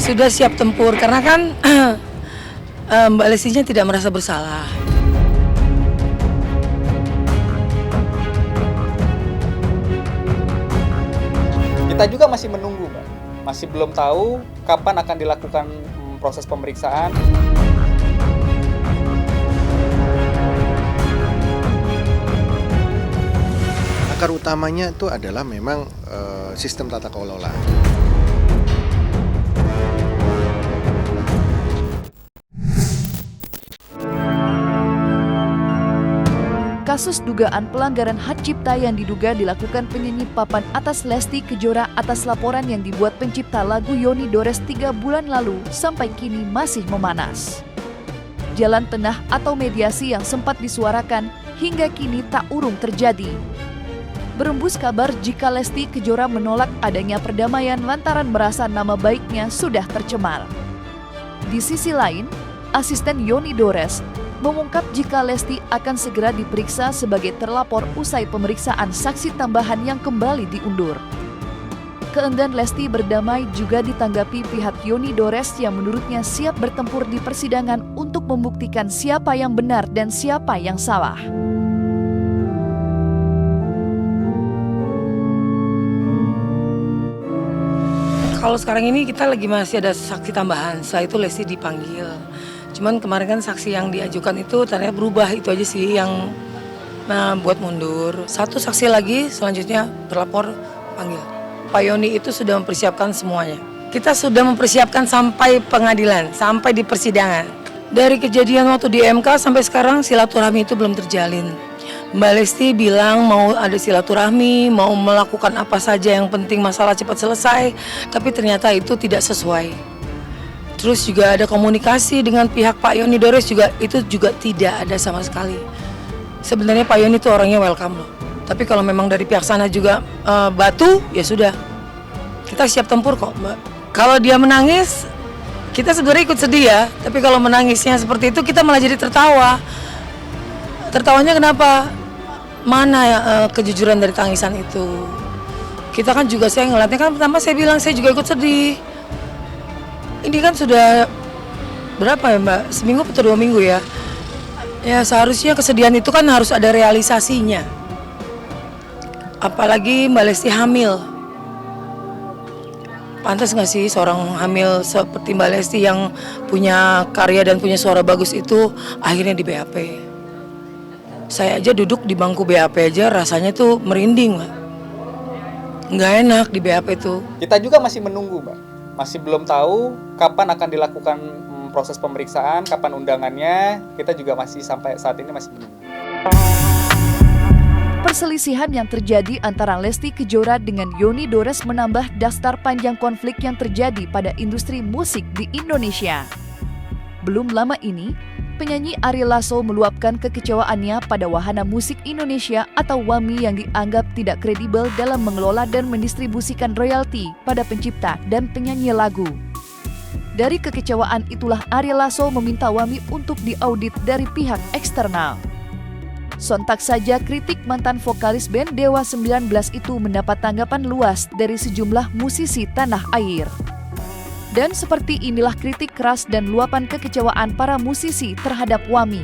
Sudah siap tempur karena kan Mbak Lestinya tidak merasa bersalah. Kita juga masih menunggu, Mbak. Masih belum tahu kapan akan dilakukan proses pemeriksaan. Akar utamanya itu adalah memang sistem tata kelola. Kasus dugaan pelanggaran hak cipta yang diduga dilakukan penyanyi papan atas Lesti Kejora atas laporan yang dibuat pencipta lagu Yoni Dores 3 bulan lalu sampai kini masih memanas. Jalan tengah atau mediasi yang sempat disuarakan hingga kini tak urung terjadi. Berembus kabar jika Lesti Kejora menolak adanya perdamaian lantaran merasa nama baiknya sudah tercemar. Di sisi lain, asisten Yoni Dores mengungkap jika Lesti akan segera diperiksa sebagai terlapor usai pemeriksaan saksi tambahan yang kembali diundur. Keenggan Lesti berdamai juga ditanggapi pihak Yoni Dores yang menurutnya siap bertempur di persidangan untuk membuktikan siapa yang benar dan siapa yang salah. Kalau sekarang ini kita lagi masih ada saksi tambahan, setelah itu Lesti dipanggil. Cuman kemarin kan saksi yang diajukan itu ternyata berubah, itu aja sih yang buat mundur. Satu saksi lagi selanjutnya terlapor panggil. Pak Yoni itu sudah mempersiapkan semuanya. Kita sudah mempersiapkan sampai pengadilan, sampai di persidangan. Dari kejadian waktu di MK sampai sekarang silaturahmi itu belum terjalin. Mbak Lesti bilang mau ada silaturahmi, mau melakukan apa saja yang penting masalah cepat selesai, tapi ternyata itu tidak sesuai. Terus juga ada komunikasi dengan pihak Pak Yoni Dores juga, itu juga tidak ada sama sekali. Sebenarnya Pak Yoni itu orangnya welcome loh. Tapi kalau memang dari pihak sana juga batu, ya sudah. Kita siap tempur kok, Mbak. Kalau dia menangis, kita sebenarnya ikut sedih ya. Tapi kalau menangisnya seperti itu, kita malah jadi tertawa. Tertawanya kenapa? Mana kejujuran dari tangisan itu? Kita kan juga, saya ngeliatnya kan pertama saya bilang saya juga ikut sedih. Ini kan sudah berapa ya Mbak? Seminggu atau 2 minggu ya? Ya seharusnya kesedihan itu kan harus ada realisasinya. Apalagi Mbak Lesti hamil. Pantas gak sih seorang hamil seperti Mbak Lesti yang punya karya dan punya suara bagus itu akhirnya di BAP? Saya aja duduk di bangku BAP aja rasanya tuh merinding Mbak. Nggak enak di BAP itu. Kita juga masih menunggu, Mbak. Masih belum tahu kapan akan dilakukan proses pemeriksaan, kapan undangannya. Kita juga masih sampai saat ini masih menunggu. Perselisihan yang terjadi antara Lesti Kejora dengan Yoni Dores menambah daftar panjang konflik yang terjadi pada industri musik di Indonesia. Belum lama ini, penyanyi Ari Lasso meluapkan kekecewaannya pada Wahana Musik Indonesia atau WAMI yang dianggap tidak kredibel dalam mengelola dan mendistribusikan royalti pada pencipta dan penyanyi lagu. Dari kekecewaan itulah Ari Lasso meminta WAMI untuk diaudit dari pihak eksternal. Sontak saja kritik mantan vokalis band Dewa 19 itu mendapat tanggapan luas dari sejumlah musisi tanah air. Dan seperti inilah kritik keras dan luapan kekecewaan para musisi terhadap WAMI.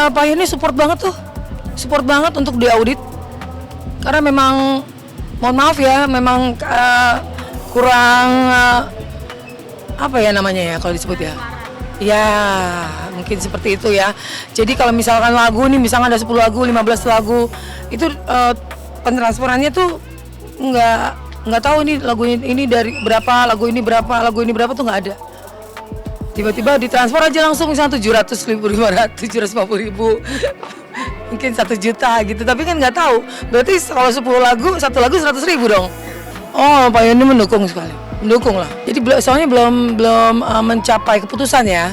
Pak Yoni support banget untuk diaudit. Karena memang, mohon maaf ya, memang kurang apa ya namanya ya kalau disebut ya. Ya mungkin seperti itu ya. Jadi kalau misalkan lagu nih, misalkan ada 10 lagu, 15 lagu, itu pentransferannya tuh nggak tahu ini lagu ini dari berapa, lagu ini berapa tuh nggak ada. Tiba-tiba ditransfer aja langsung misalnya 700.000, 500, 750.000, mungkin 1 juta gitu. Tapi kan nggak tahu. Berarti kalau 10 lagu, 1 lagu 100.000 dong. Oh, Pak Yoni mendukung sekali, mendukung lah. Jadi soalnya belum mencapai keputusan ya.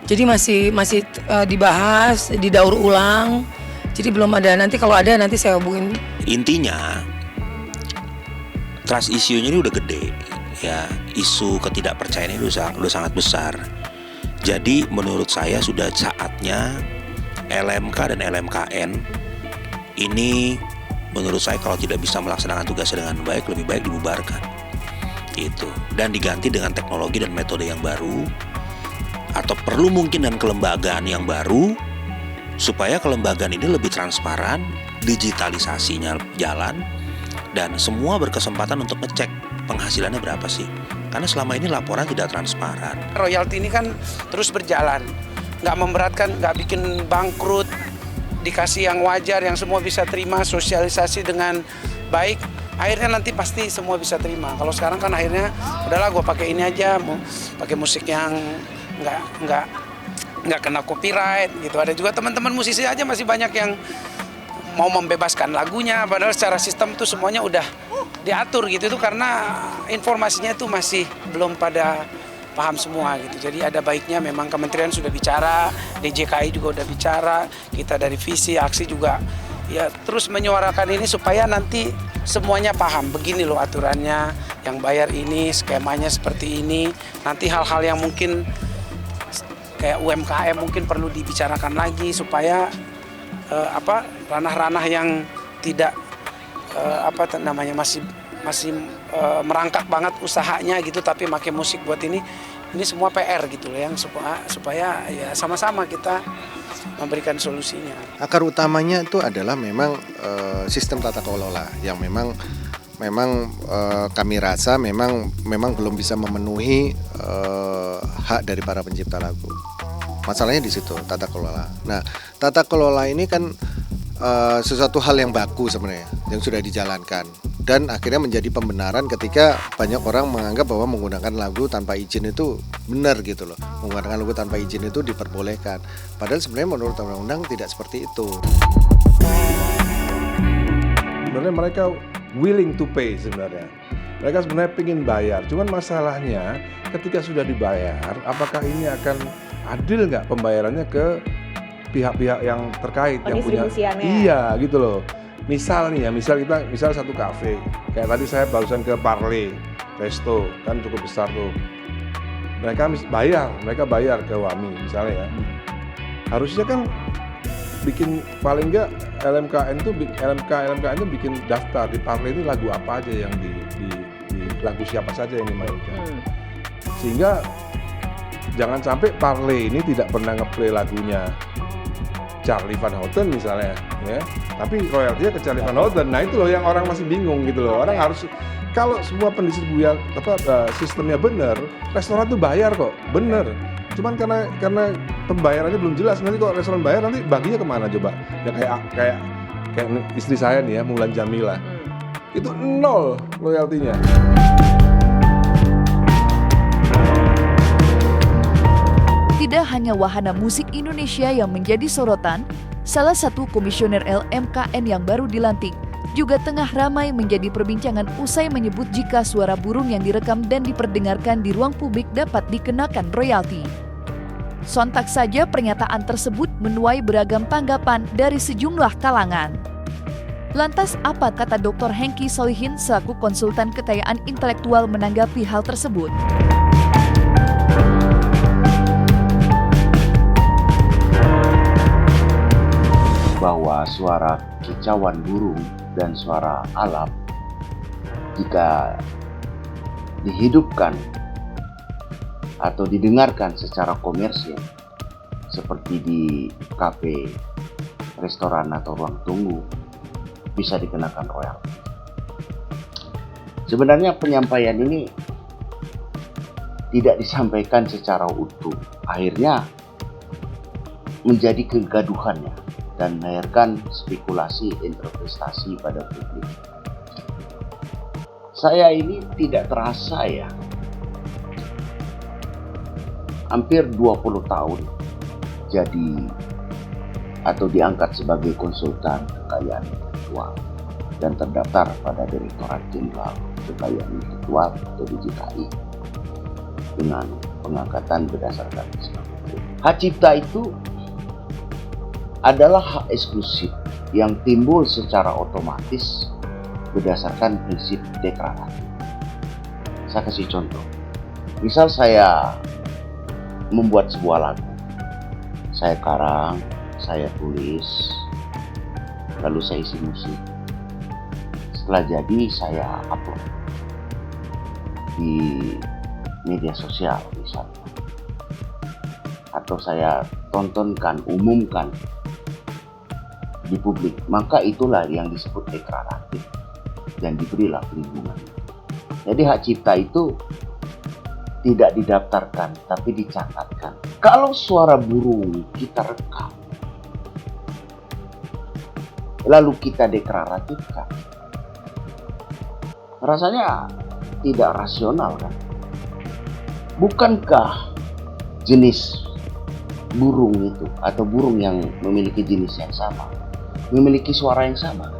Jadi masih dibahas, didaur ulang. Jadi belum ada. Nanti kalau ada nanti saya hubungin. Intinya trust issue-nya ini udah gede ya. Isu ketidakpercayaan ini udah sangat besar. Jadi menurut saya sudah saatnya LMK dan LMKN ini, menurut saya kalau tidak bisa melaksanakan tugasnya dengan baik, lebih baik dibubarkan. Itu. Dan diganti dengan teknologi dan metode yang baru, atau perlu mungkin dengan kelembagaan yang baru, supaya kelembagaan ini lebih transparan, digitalisasinya jalan, dan semua berkesempatan untuk ngecek penghasilannya berapa sih. Karena selama ini laporan tidak transparan. Royalti ini kan terus berjalan, nggak memberatkan, nggak bikin bangkrut, dikasih yang wajar, yang semua bisa terima, sosialisasi dengan baik, akhirnya nanti pasti semua bisa terima. Kalau sekarang kan akhirnya udahlah gue pakai ini aja, mau pakai musik yang nggak kena copyright gitu. Ada juga teman-teman musisi aja masih banyak yang mau membebaskan lagunya, padahal secara sistem tuh semuanya udah diatur gitu. Itu karena informasinya itu masih belum pada paham semua gitu. Jadi ada baiknya memang kementerian sudah bicara, DJKI juga udah bicara, kita dari visi aksi juga ya terus menyuarakan ini supaya nanti semuanya paham. Begini loh aturannya, yang bayar ini, skemanya seperti ini. Nanti hal-hal yang mungkin kayak UMKM mungkin perlu dibicarakan lagi supaya ranah-ranah yang tidak masih merangkak banget usahanya gitu, tapi pakai musik buat ini semua PR gitu loh, yang supaya ya sama-sama kita memberikan solusinya. Akar utamanya itu adalah memang sistem tata kelola yang memang kami rasa memang belum bisa memenuhi hak dari para pencipta lagu. Masalahnya di situ tata kelola. Nah, tata kelola ini kan sesuatu hal yang baku sebenarnya yang sudah dijalankan, dan akhirnya menjadi pembenaran ketika banyak orang menganggap bahwa menggunakan lagu tanpa izin itu benar gitu loh. Menggunakan lagu tanpa izin itu diperbolehkan. Padahal sebenarnya menurut undang-undang tidak seperti itu. Sebenarnya mereka willing to pay sebenarnya. Mereka sebenarnya ingin bayar. Cuman masalahnya ketika sudah dibayar, apakah ini akan adil nggak pembayarannya ke pihak-pihak yang terkait yang punya? Iya gitu loh. Misal satu kafe, kayak tadi saya barusan ke Parley Resto, kan cukup besar tuh. Mereka bayar ke WAMI misalnya ya. Harusnya kan bikin paling enggak LMKN itu bikin daftar di Parley ini lagu apa aja yang di lagu siapa saja yang dimainkan. Sehingga jangan sampai Parley ini tidak pernah ngeplay lagunya Charlie Van Houten misalnya, ya. Tapi royaltinya ke Charlie Van Houten. Nah itu loh yang orang masih bingung gitu loh. Orang harus, kalau semua pendistribusian sistemnya benar, restoran tuh bayar kok, bener. Cuman karena pembayarannya belum jelas, nanti kalau restoran bayar nanti baginya kemana coba? Ya kayak istri saya nih ya, Mulan Jamila, itu 0 royaltinya. Tidak hanya wahana musik Indonesia yang menjadi sorotan, salah satu komisioner LMKN yang baru dilantik juga tengah ramai menjadi perbincangan usai menyebut jika suara burung yang direkam dan diperdengarkan di ruang publik dapat dikenakan royalti. Sontak saja pernyataan tersebut menuai beragam tanggapan dari sejumlah kalangan. Lantas apa kata Dr. Hengki Solihin selaku konsultan kekayaan intelektual menanggapi hal tersebut? Bahwa suara kicauan burung dan suara alam jika dihidupkan atau didengarkan secara komersil seperti di kafe, restoran atau ruang tunggu bisa dikenakan royalti. Sebenarnya penyampaian ini tidak disampaikan secara utuh, akhirnya menjadi kegaduhannya dan melahirkan spekulasi interpretasi pada publik. Saya ini tidak terasa ya, hampir 20 tahun jadi atau diangkat sebagai konsultan kekayaan intelektual dan terdaftar pada Direktorat Jenderal kekayaan intelektual atau DJKI dengan pengangkatan berdasarkan Islam. Hak cipta itu adalah hak eksklusif yang timbul secara otomatis berdasarkan prinsip deklaratif. Saya kasih contoh. Misal saya membuat sebuah lagu, saya karang, saya tulis, lalu saya isi musik. Setelah jadi saya upload di media sosial misalnya, atau saya tontonkan, umumkan di publik, maka itulah yang disebut deklaratif dan diberilah perlindungan. Jadi hak cipta itu tidak didaftarkan tapi dicatatkan. Kalau suara burung kita rekam lalu kita deklaratifkan, rasanya tidak rasional kan? Bukankah jenis burung itu atau burung yang memiliki jenis yang sama memiliki suara yang sama?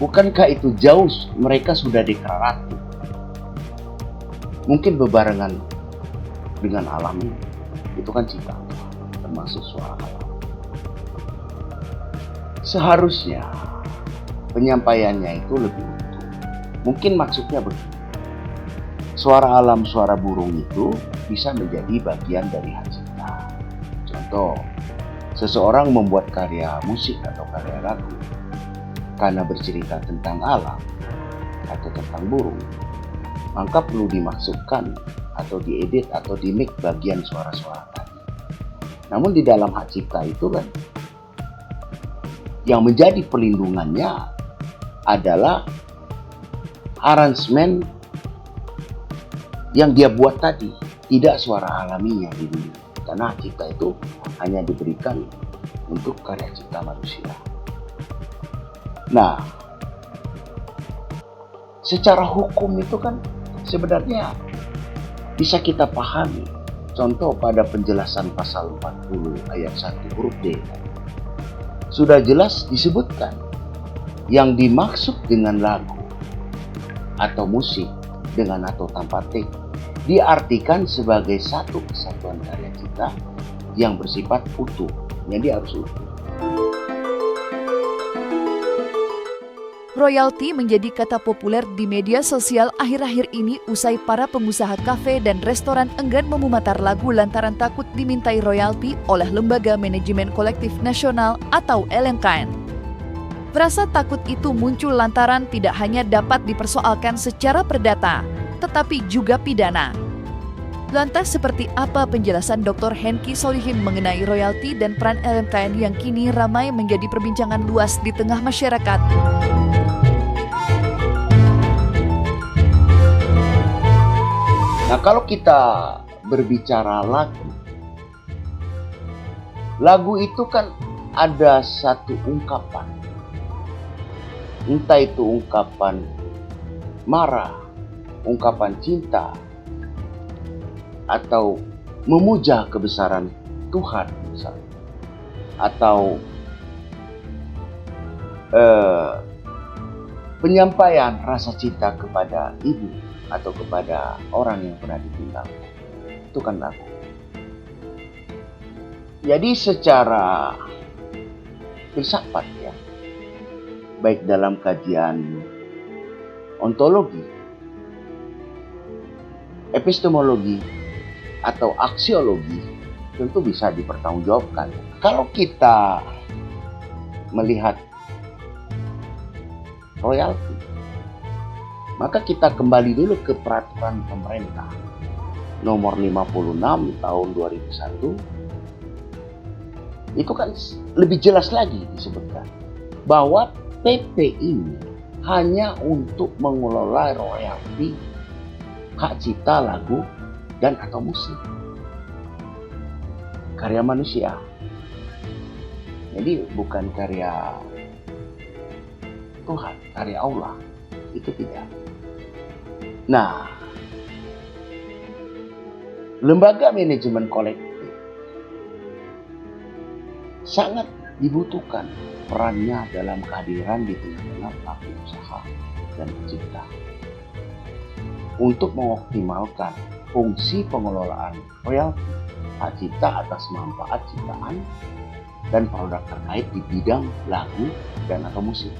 Bukankah itu jauh mereka sudah deklaratif? Mungkin bebarengan dengan alam ini. Itu kan ciptaan, termasuk suara alam. Seharusnya penyampaiannya itu lebih utuh. Mungkin maksudnya begini. Suara alam, suara burung itu bisa menjadi bagian dari hak cipta. Contoh, seseorang membuat karya musik atau karya lagu karena bercerita tentang alam atau tentang burung, maka perlu dimasukkan atau diedit atau dimix bagian suara-suara tadi. Namun di dalam hak cipta itu kan yang menjadi pelindungannya adalah aransemen yang dia buat tadi, tidak suara alaminya di dunia. Karena hak cipta itu hanya diberikan untuk karya cipta manusia. Nah, secara hukum itu kan sebenarnya bisa kita pahami. Contoh pada penjelasan pasal 40 ayat 1 huruf D. Sudah jelas disebutkan yang dimaksud dengan lagu atau musik dengan atau tanpa tik diartikan sebagai satu kesatuan karya cipta yang bersifat utuh. Jadi harus utuh. Royalti menjadi kata populer di media sosial akhir-akhir ini usai para pengusaha kafe dan restoran enggan memutar lagu lantaran takut dimintai royalti oleh Lembaga Manajemen Kolektif Nasional atau LMKN. Rasa takut itu muncul lantaran tidak hanya dapat dipersoalkan secara perdata, tetapi juga pidana. Lantas seperti apa penjelasan Dr. Henki Solihin mengenai royalti dan peran LMKN yang kini ramai menjadi perbincangan luas di tengah masyarakat? Nah, kalau kita berbicara lagu itu kan ada satu ungkapan. Entah itu ungkapan marah, ungkapan cinta, atau memuja kebesaran Tuhan misalnya, atau penyampaian rasa cinta kepada ibu atau kepada orang yang pernah ditinggalkan. Itu kan lagu. Jadi secara filsafat ya, baik dalam kajian ontologi, epistemologi, atau aksiologi, tentu bisa dipertanggungjawabkan. Kalau kita melihat royalti, maka kita kembali dulu ke peraturan pemerintah nomor 56 tahun 2001. Itu kan lebih jelas lagi disebutkan bahwa PP ini hanya untuk mengelola royalti hak cipta lagu dan atau musik karya manusia. Jadi bukan karya Tuhan, karya Allah. Itu tidak. Nah, lembaga manajemen kolektif sangat dibutuhkan perannya dalam kehadiran di tengah-tengah pelaku usaha dan pencipta untuk mengoptimalkan fungsi pengelolaan royalti hak cipta atas manfaat ciptaan dan produk terkait di bidang lagu dan atau musik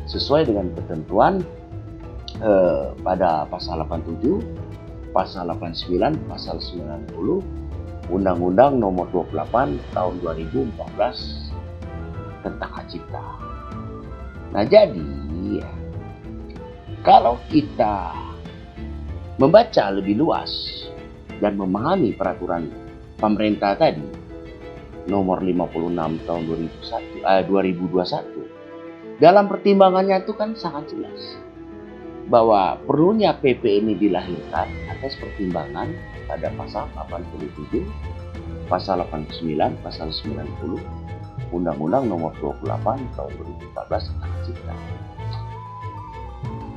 sesuai dengan ketentuan pada pasal 87, pasal 89, pasal 90 Undang-Undang Nomor 28 Tahun 2014 tentang hak cipta. Nah, jadi kalau kita membaca lebih luas dan memahami peraturan pemerintah tadi nomor 56 tahun 2021 dalam pertimbangannya itu kan sangat jelas bahwa perlunya PP ini dilahirkan atas pertimbangan pada pasal 87, pasal 89, pasal 90 Undang-Undang Nomor 28 Tahun 2014 tentang hak cipta.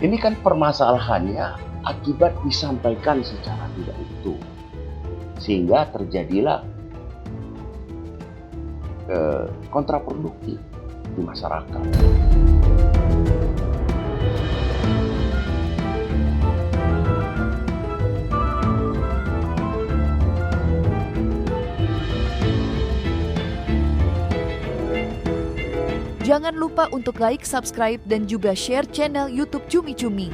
Ini kan permasalahannya akibat disampaikan secara tidak utuh, sehingga terjadilah kontraproduktif di masyarakat. Jangan lupa untuk like, subscribe, dan juga share channel YouTube Cumi Cumi.